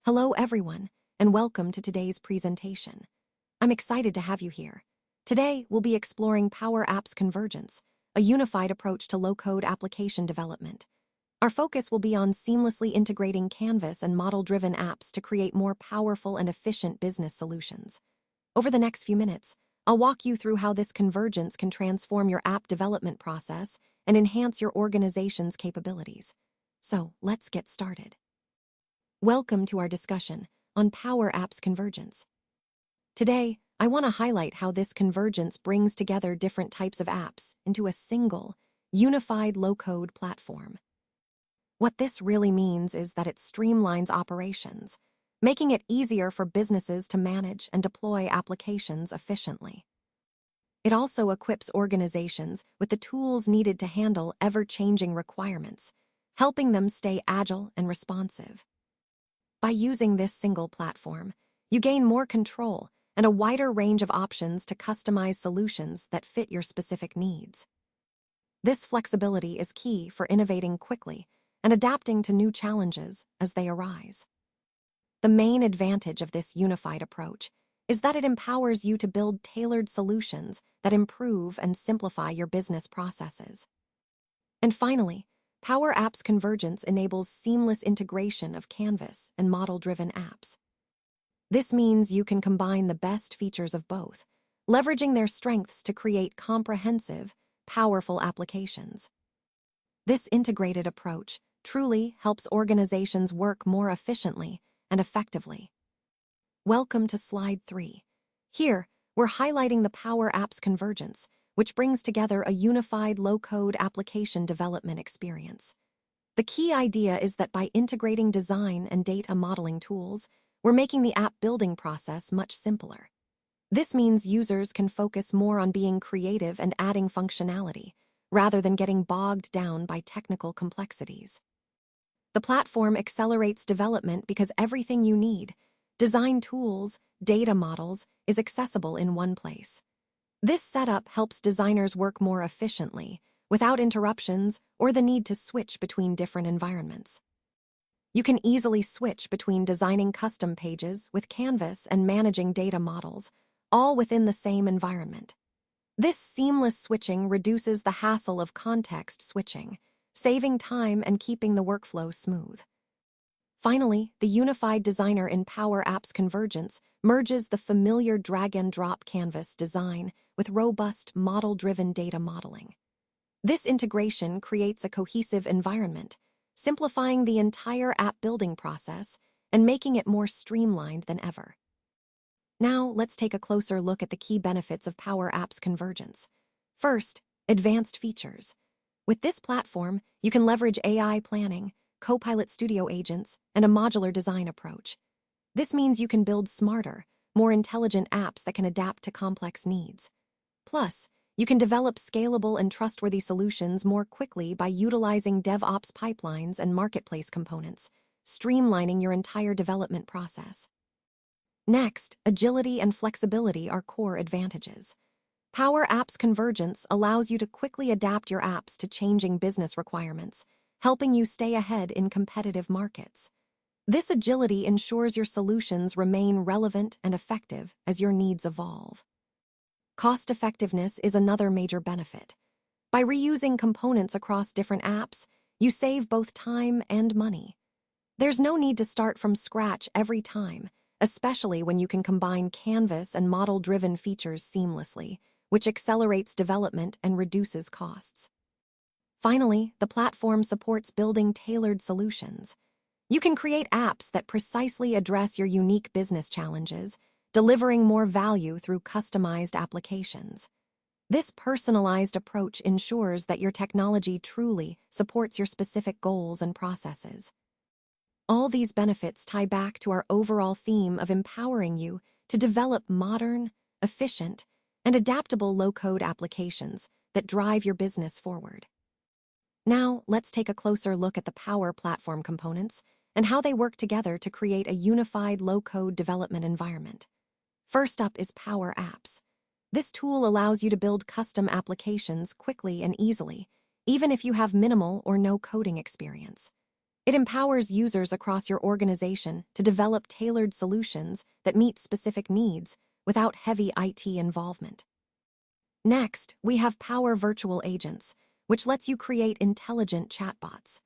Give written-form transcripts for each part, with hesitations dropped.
Hello everyone, and welcome to today's presentation. I'm excited to have you here. Today, we'll be exploring Power Apps Convergence, a unified approach to low-code application development. Our focus will be on seamlessly integrating Canvas and model-driven apps to create more powerful and efficient business solutions. Over the next few minutes, I'll walk you through how this convergence can transform your app development process and enhance your organization's capabilities. So, let's get started. Welcome to our discussion on Power Apps Convergence. Today, I want to highlight how this convergence brings together different types of apps into a single, unified low-code platform. What this really means is that it streamlines operations, making it easier for businesses to manage and deploy applications efficiently. It also equips organizations with the tools needed to handle ever-changing requirements, helping them stay agile and responsive. By using this single platform, you gain more control and a wider range of options to customize solutions that fit your specific needs. This flexibility is key for innovating quickly and adapting to new challenges as they arise. The main advantage of this unified approach is that it empowers you to build tailored solutions that improve and simplify your business processes. And finally, Power Apps Convergence enables seamless integration of Canvas and model-driven apps. This means you can combine the best features of both, leveraging their strengths to create comprehensive, powerful applications. This integrated approach truly helps organizations work more efficiently and effectively. Welcome to Slide 3. Here, we're highlighting the Power Apps Convergence, which brings together a unified low-code application development experience. The key idea is that by integrating design and data modeling tools, we're making the app building process much simpler. This means users can focus more on being creative and adding functionality, rather than getting bogged down by technical complexities. The platform accelerates development because everything you need, design tools, data models, is accessible in one place. This setup helps designers work more efficiently, without interruptions or the need to switch between different environments. You can easily switch between designing custom pages with Canvas and managing data models, all within the same environment. This seamless switching reduces the hassle of context switching, saving time and keeping the workflow smooth. Finally, the unified designer in Power Apps Convergence merges the familiar drag-and-drop Canvas design with robust model-driven data modeling. This integration creates a cohesive environment, simplifying the entire app building process and making it more streamlined than ever. Now, let's take a closer look at the key benefits of Power Apps Convergence. First, advanced features. With this platform, you can leverage AI planning, Copilot Studio agents, and a modular design approach. This means you can build smarter, more intelligent apps that can adapt to complex needs. Plus, you can develop scalable and trustworthy solutions more quickly by utilizing DevOps pipelines and marketplace components, streamlining your entire development process. Next, agility and flexibility are core advantages. Power Apps Convergence allows you to quickly adapt your apps to changing business requirements, helping you stay ahead in competitive markets. This agility ensures your solutions remain relevant and effective as your needs evolve. Cost-effectiveness is another major benefit. By reusing components across different apps, you save both time and money. There's no need to start from scratch every time, especially when you can combine Canvas and model-driven features seamlessly, which accelerates development and reduces costs. Finally, the platform supports building tailored solutions. You can create apps that precisely address your unique business challenges, delivering more value through customized applications. This personalized approach ensures that your technology truly supports your specific goals and processes. All these benefits tie back to our overall theme of empowering you to develop modern, efficient, and adaptable low-code applications that drive your business forward. Now, let's take a closer look at the Power Platform components and how they work together to create a unified low-code development environment. First up is Power Apps. This tool allows you to build custom applications quickly and easily, even if you have minimal or no coding experience. It empowers users across your organization to develop tailored solutions that meet specific needs without heavy IT involvement. Next, we have Power Virtual Agents, which lets you create intelligent chatbots.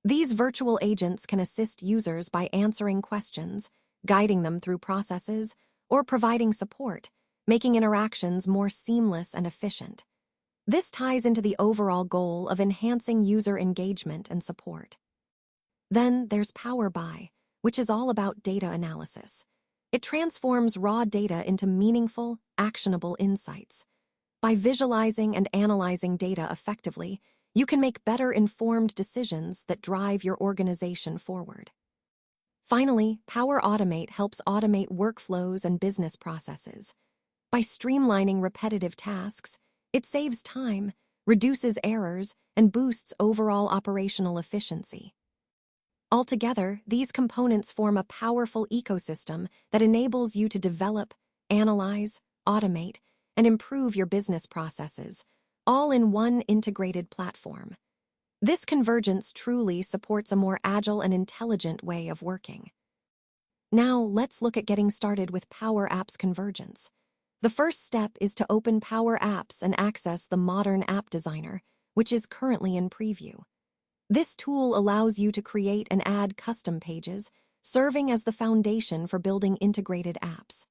These virtual agents can assist users by answering questions, guiding them through processes, or providing support, making interactions more seamless and efficient. This ties into the overall goal of enhancing user engagement and support. Then there's Power BI, which is all about data analysis. It transforms raw data into meaningful, actionable insights. By visualizing and analyzing data effectively, you can make better informed decisions that drive your organization forward. Finally, Power Automate helps automate workflows and business processes. By streamlining repetitive tasks, it saves time, reduces errors, and boosts overall operational efficiency. Altogether, these components form a powerful ecosystem that enables you to develop, analyze, automate, and improve your business processes, all in one integrated platform. This convergence truly supports a more agile and intelligent way of working. Now, let's look at getting started with Power Apps Convergence. The first step is to open Power Apps and access the modern app designer, which is currently in preview. This tool allows you to create and add custom pages, serving as the foundation for building integrated apps.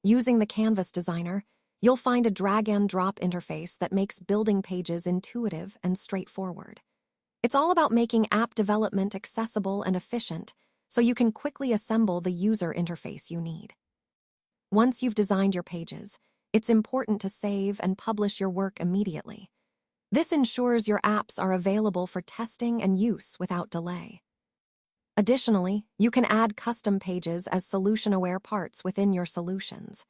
Using the Canvas designer, you'll find a drag-and-drop interface that makes building pages intuitive and straightforward. It's all about making app development accessible and efficient, so you can quickly assemble the user interface you need. Once you've designed your pages, it's important to save and publish your work immediately. This ensures your apps are available for testing and use without delay. Additionally, you can add custom pages as solution-aware parts within your solutions.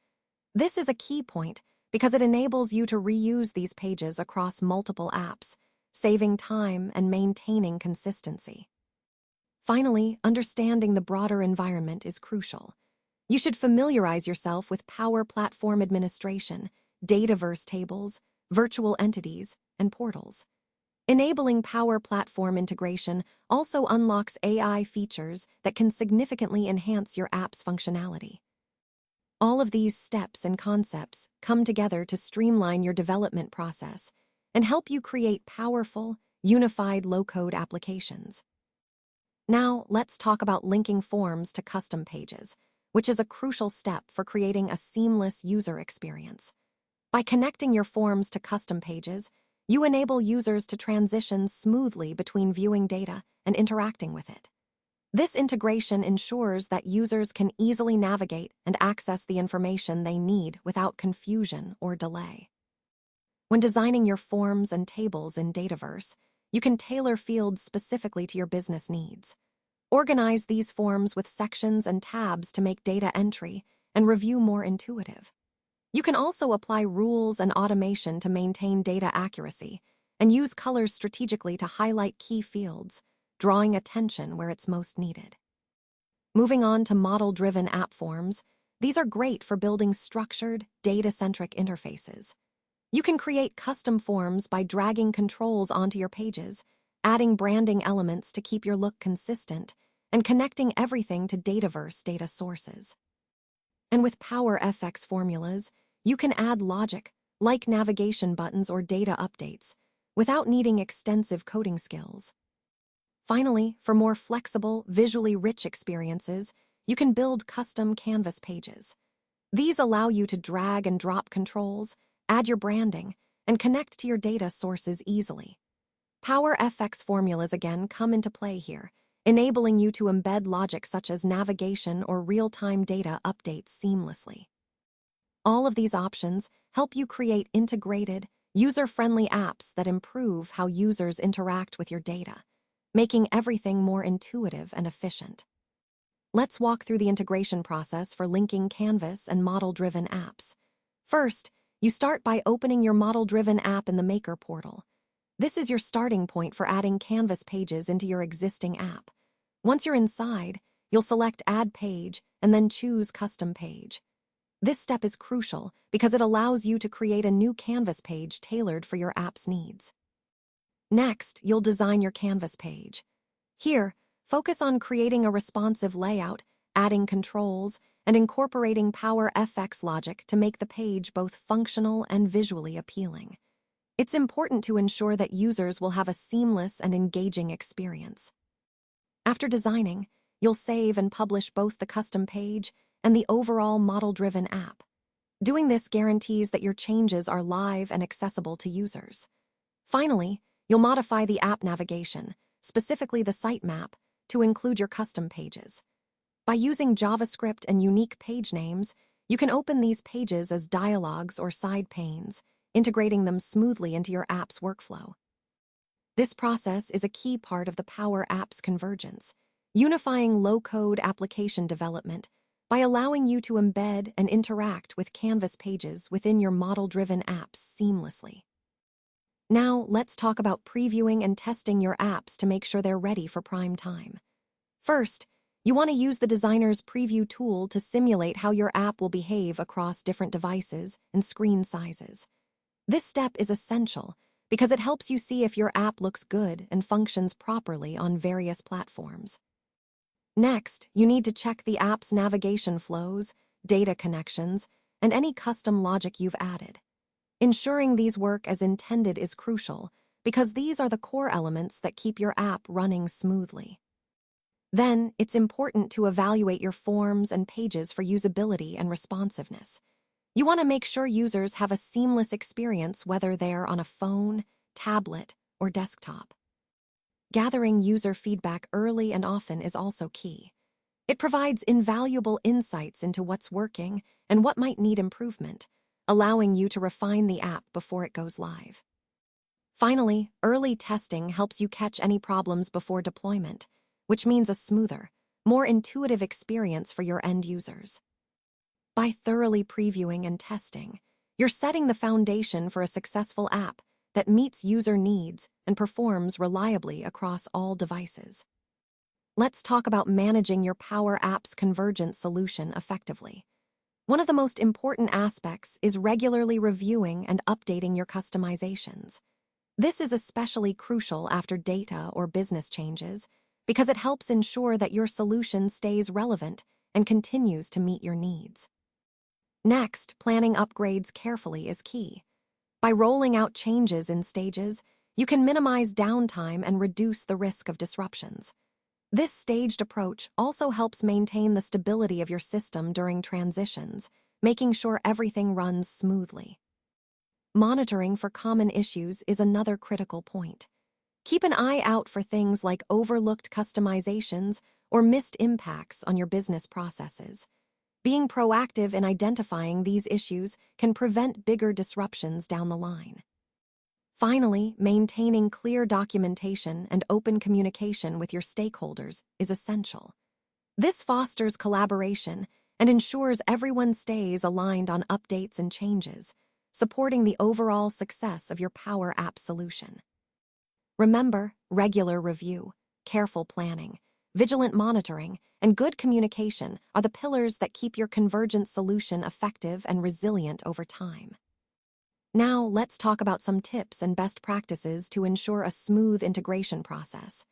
This is a key point because it enables you to reuse these pages across multiple apps, saving time and maintaining consistency. Finally, understanding the broader environment is crucial. You should familiarize yourself with Power Platform Administration, Dataverse tables, virtual entities, and portals. Enabling Power Platform integration also unlocks AI features that can significantly enhance your app's functionality. All of these steps and concepts come together to streamline your development process and help you create powerful, unified low-code applications. Now, let's talk about linking forms to custom pages, which is a crucial step for creating a seamless user experience. By connecting your forms to custom pages, you enable users to transition smoothly between viewing data and interacting with it. This integration ensures that users can easily navigate and access the information they need without confusion or delay. When designing your forms and tables in Dataverse, you can tailor fields specifically to your business needs. Organize these forms with sections and tabs to make data entry and review more intuitive. You can also apply rules and automation to maintain data accuracy and use colors strategically to highlight key fields, drawing attention where it's most needed. Moving on to model-driven app forms, these are great for building structured, data-centric interfaces. You can create custom forms by dragging controls onto your pages, adding branding elements to keep your look consistent, and connecting everything to Dataverse data sources. And with Power FX formulas, you can add logic, like navigation buttons or data updates, without needing extensive coding skills. Finally, for more flexible, visually rich experiences, you can build custom Canvas pages. These allow you to drag and drop controls, add your branding, and connect to your data sources easily. Power FX formulas again come into play here, enabling you to embed logic such as navigation or real-time data updates seamlessly. All of these options help you create integrated, user-friendly apps that improve how users interact with your data, making everything more intuitive and efficient. Let's walk through the integration process for linking Canvas and model-driven apps. First, you start by opening your model-driven app in the Maker portal. This is your starting point for adding Canvas pages into your existing app. Once you're inside, you'll select Add Page and then choose Custom Page. This step is crucial because it allows you to create a new Canvas page tailored for your app's needs. Next, you'll design your Canvas page. Here, focus on creating a responsive layout, adding controls, and incorporating Power FX logic to make the page both functional and visually appealing. It's important to ensure that users will have a seamless and engaging experience. After designing, you'll save and publish both the custom page and the overall model-driven app. Doing this guarantees that your changes are live and accessible to users. Finally, you'll modify the app navigation, specifically the sitemap, to include your custom pages. By using JavaScript and unique page names, you can open these pages as dialogues or side panes, integrating them smoothly into your app's workflow. This process is a key part of the Power Apps Convergence, unifying low-code application development by allowing you to embed and interact with Canvas pages within your model-driven apps seamlessly. Now, let's talk about previewing and testing your apps to make sure they're ready for prime time. First, you want to use the designer's preview tool to simulate how your app will behave across different devices and screen sizes. This step is essential because it helps you see if your app looks good and functions properly on various platforms. Next, you need to check the app's navigation flows, data connections, and any custom logic you've added. Ensuring these work as intended is crucial because these are the core elements that keep your app running smoothly. Then, it's important to evaluate your forms and pages for usability and responsiveness. You want to make sure users have a seamless experience whether they're on a phone, tablet, or desktop. Gathering user feedback early and often is also key. It provides invaluable insights into what's working and what might need improvement, allowing you to refine the app before it goes live. Finally, early testing helps you catch any problems before deployment, which means a smoother, more intuitive experience for your end users. By thoroughly previewing and testing, you're setting the foundation for a successful app that meets user needs and performs reliably across all devices. Let's talk about managing your Power Apps Convergence solution effectively. One of the most important aspects is regularly reviewing and updating your customizations. This is especially crucial after data or business changes because it helps ensure that your solution stays relevant and continues to meet your needs. Next, planning upgrades carefully is key. By rolling out changes in stages, you can minimize downtime and reduce the risk of disruptions. This staged approach also helps maintain the stability of your system during transitions, making sure everything runs smoothly. Monitoring for common issues is another critical point. Keep an eye out for things like overlooked customizations or missed impacts on your business processes. Being proactive in identifying these issues can prevent bigger disruptions down the line. Finally, maintaining clear documentation and open communication with your stakeholders is essential. This fosters collaboration and ensures everyone stays aligned on updates and changes, supporting the overall success of your Power App solution. Remember, regular review, careful planning, vigilant monitoring, and good communication are the pillars that keep your convergent solution effective and resilient over time. Now, let's talk about some tips and best practices to ensure a smooth integration process.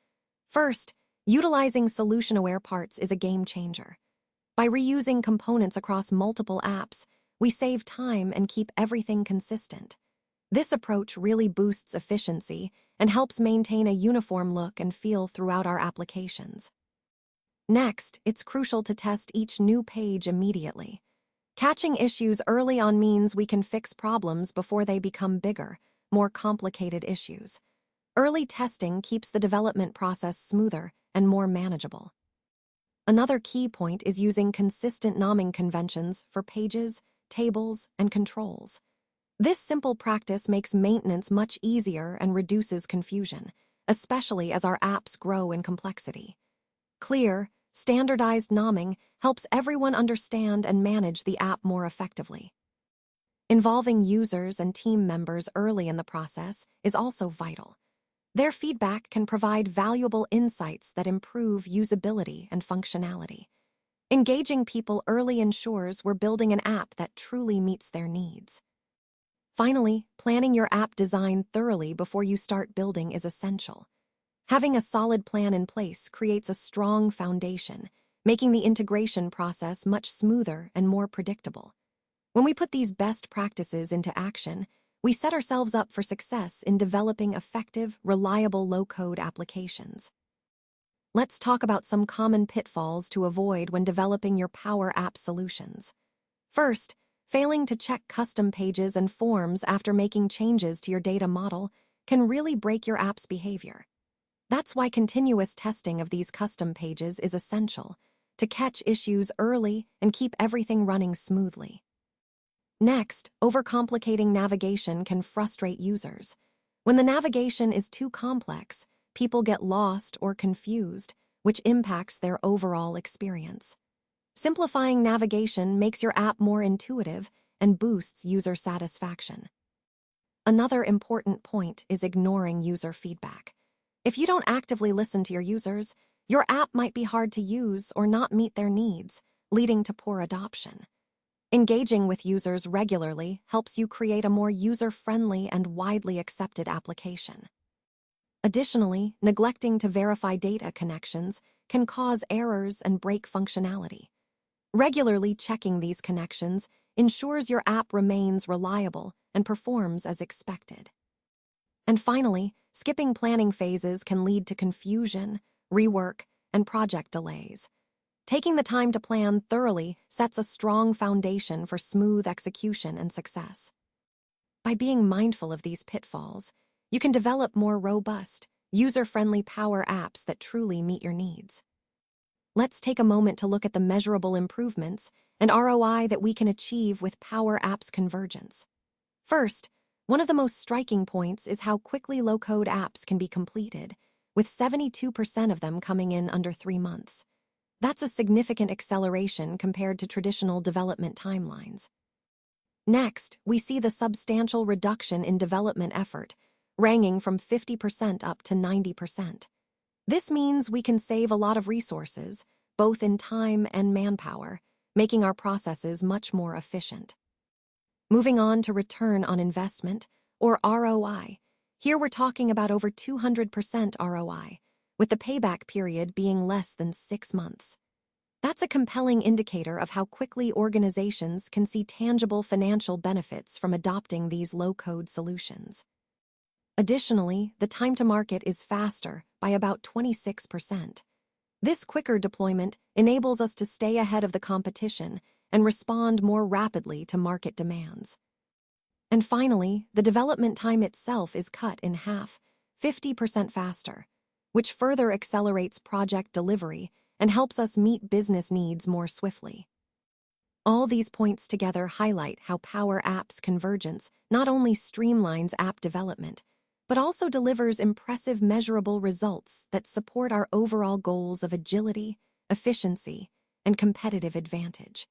First, utilizing solution-aware parts is a game changer. By reusing components across multiple apps, we save time and keep everything consistent. This approach really boosts efficiency and helps maintain a uniform look and feel throughout our applications. Next, it's crucial to test each new page immediately. Catching issues early on means we can fix problems before they become bigger, more complicated issues. Early testing keeps the development process smoother and more manageable. Another key point is using consistent naming conventions for pages, tables, and controls. This simple practice makes maintenance much easier and reduces confusion, especially as our apps grow in complexity. Clear, standardized naming helps everyone understand and manage the app more effectively. Involving users and team members early in the process is also vital. Their feedback can provide valuable insights that improve usability and functionality. Engaging people early ensures we're building an app that truly meets their needs. Finally, planning your app design thoroughly before you start building is essential. Having a solid plan in place creates a strong foundation, making the integration process much smoother and more predictable. When we put these best practices into action, we set ourselves up for success in developing effective, reliable low-code applications. Let's talk about some common pitfalls to avoid when developing your Power App solutions. First, failing to check custom pages and forms after making changes to your data model can really break your app's behavior. That's why continuous testing of these custom pages is essential to catch issues early and keep everything running smoothly. Next, overcomplicating navigation can frustrate users. When the navigation is too complex, people get lost or confused, which impacts their overall experience. Simplifying navigation makes your app more intuitive and boosts user satisfaction. Another important point is ignoring user feedback. If you don't actively listen to your users, your app might be hard to use or not meet their needs, leading to poor adoption. Engaging with users regularly helps you create a more user-friendly and widely accepted application. Additionally, neglecting to verify data connections can cause errors and break functionality. Regularly checking these connections ensures your app remains reliable and performs as expected. And finally, skipping planning phases can lead to confusion, rework, and project delays. Taking the time to plan thoroughly sets a strong foundation for smooth execution and success. By being mindful of these pitfalls, you can develop more robust, user-friendly Power Apps that truly meet your needs. Let's take a moment to look at the measurable improvements and ROI that we can achieve with Power Apps Convergence. First, one of the most striking points is how quickly low-code apps can be completed, with 72% of them coming in under 3 months. That's a significant acceleration compared to traditional development timelines. Next, we see the substantial reduction in development effort, ranging from 50% up to 90%. This means we can save a lot of resources, both in time and manpower, making our processes much more efficient. Moving on to return on investment, or ROI. Here we're talking about over 200% ROI, with the payback period being less than 6 months. That's a compelling indicator of how quickly organizations can see tangible financial benefits from adopting these low-code solutions. Additionally, the time to market is faster by about 26%. This quicker deployment enables us to stay ahead of the competition and respond more rapidly to market demands. And finally, the development time itself is cut in half, 50% faster, which further accelerates project delivery and helps us meet business needs more swiftly. All these points together highlight how Power Apps Convergence not only streamlines app development, but also delivers impressive measurable results that support our overall goals of agility, efficiency, and competitive advantage.